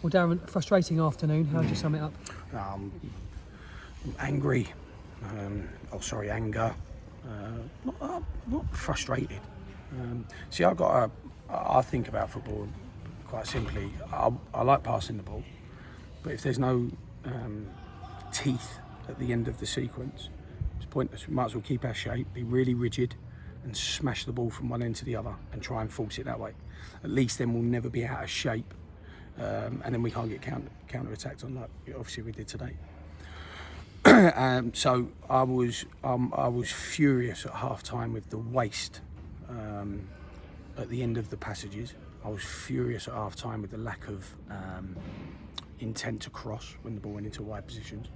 Well, Darren, frustrating afternoon. How would you sum it up? Angry. Anger. Not frustrated. See, I think about football quite simply. I like passing the ball, but if there's no teeth at the end of the sequence, it's pointless. We might as well keep our shape, be really rigid, and smash the ball from one end to the other and try and force it that way. At least then we'll never be out of shape, and then we can't get counter-attacked on like obviously we did today. So I was furious at half-time with the waste at the end of the passages. I was furious at half-time with the lack of intent to cross when the ball went into wide positions.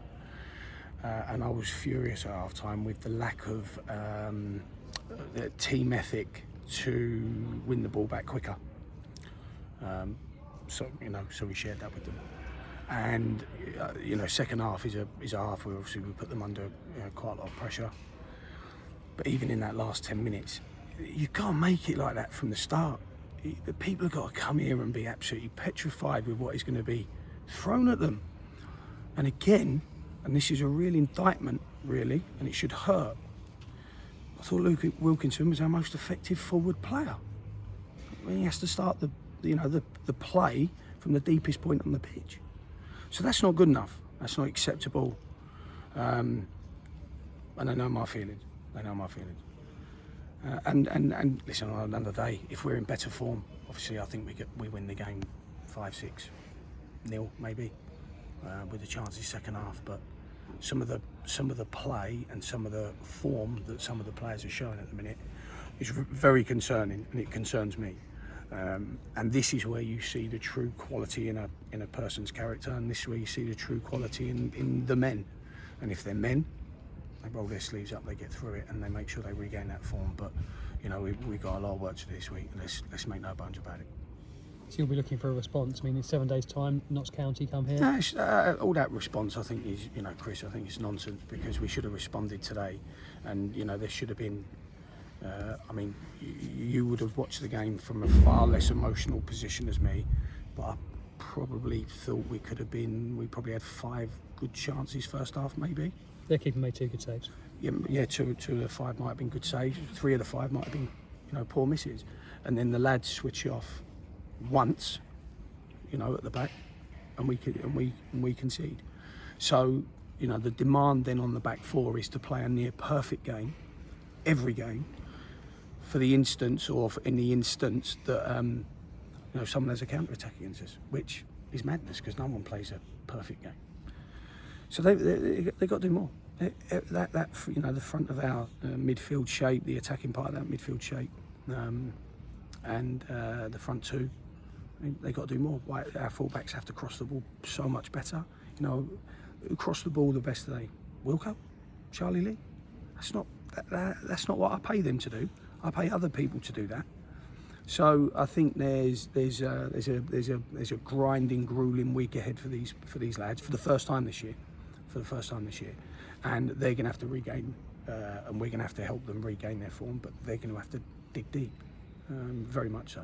And I was furious at half-time with the lack of the team ethic to win the ball back quicker. So we shared that with them. And second half is a half where obviously we put them under quite a lot of pressure. But even in that last 10 minutes, you can't make it like that from the start. The people have got to come here and be absolutely petrified with what is going to be thrown at them. And again, and this is a real indictment, really, and it should hurt. I thought Luke Wilkinson was our most effective forward player. When he has to start the play from the deepest point on the pitch. So that's not good enough. That's not acceptable. And they know my feelings. And listen, on another day, if we're in better form, obviously I think we win the game 5-6-0 maybe, with the chances second half. But some of the play and some of the form that some of the players are showing at the minute is very concerning, and it concerns me. And this is where you see the true quality in a person's character, and this is where you see the true quality in the men. And if they're men, they roll their sleeves up, they get through it, and they make sure they regain that form. But we've got a lot of work to do this week. Let's make no bones about it. So you'll be looking for a response. I mean, in 7 days' time, Notts County come here. No, all that response, I think, is Chris. I think it's nonsense, because we should have responded today, and there should have been. You would have watched the game from a far less emotional position as me, but I probably thought we probably had 5 good chances first half, maybe. Their keeper made 2 good saves. Yeah, two of the 5 might have been good saves. 3 of the 5 might have been, poor misses. And then the lads switch off once, at the back, and we concede. So, the demand then on the back 4 is to play a near perfect game, every game, for the instance, in the instance that someone has a counter-attack against us, which is madness because no one plays a perfect game. So they got to do more. The front of our midfield shape, the attacking part of that midfield shape, and the front 2, they got to do more. Our fullbacks have to cross the ball so much better. Who crossed the ball the best today? Wilco, Charlie Lee. That's not what I pay them to do. I pay other people to do that. So I think there's a grinding, grueling week ahead for these lads for the first time this year, and they're going to have to regain, and we're going to have to help them regain their form. But they're going to have to dig deep, very much so.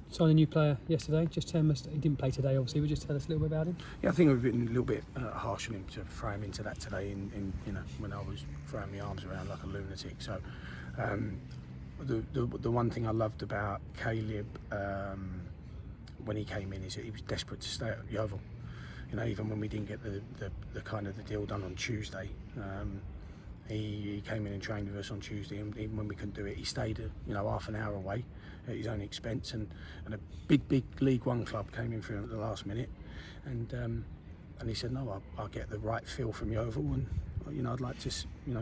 Signed a new player yesterday. Just tell us, he didn't play today, obviously, but just tell us a little bit about him. Yeah, I think we've been a little bit harsh on him to throw him into that today. When I was throwing my arms around like a lunatic. So, the one thing I loved about Caleb when he came in is that he was desperate to stay at Yeovil. Even when we didn't get the kind of the deal done on Tuesday, he came in and trained with us on Tuesday, and even when we couldn't do it, he stayed half an hour away at his own expense, and a big League One club came in for him at the last minute, and he said, no, I'll get the right feel from Yeovil, and I'd like to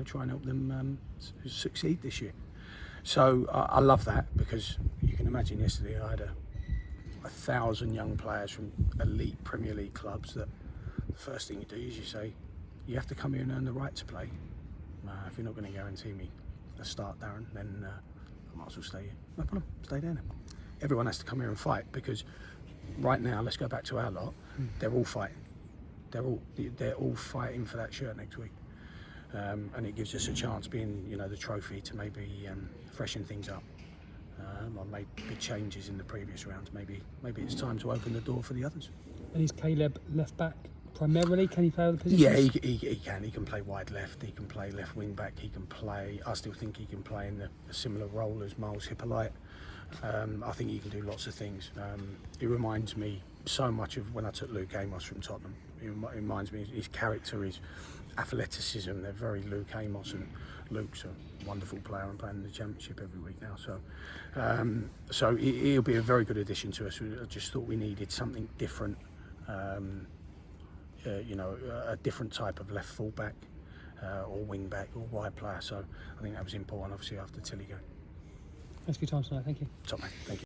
try and help them succeed this year. So I love that, because you can imagine yesterday I had 1,000 young players from elite Premier League clubs that the first thing you do is you say, you have to come here and earn the right to play. If you're not going to guarantee me a start, Darren, then I might as well stay here. No problem, stay there then. Everyone has to come here and fight, because right now, let's go back to our lot, they're all fighting. They're all fighting for that shirt next week. And it gives us a chance, being the trophy, to maybe freshen things up. I made big changes in the previous rounds. Maybe it's time to open the door for the others. And is Caleb left back primarily? Can he play other positions? Yeah, he can. He can play wide left. He can play left wing back. He can play. I still think he can play in a similar role as Miles Hippolyte. I think he can do lots of things. He reminds me so much of when I took Luke Amos from Tottenham. He reminds me his character, his athleticism. They're very Luke Amos, and Luke's a wonderful player and playing in the Championship every week now. So he'll be a very good addition to us. I just thought we needed something different. A different type of left full-back or wing-back or wide player. So I think that was important, obviously, after Tilly going. Thanks for your time tonight. Thank you. Top man, thank you.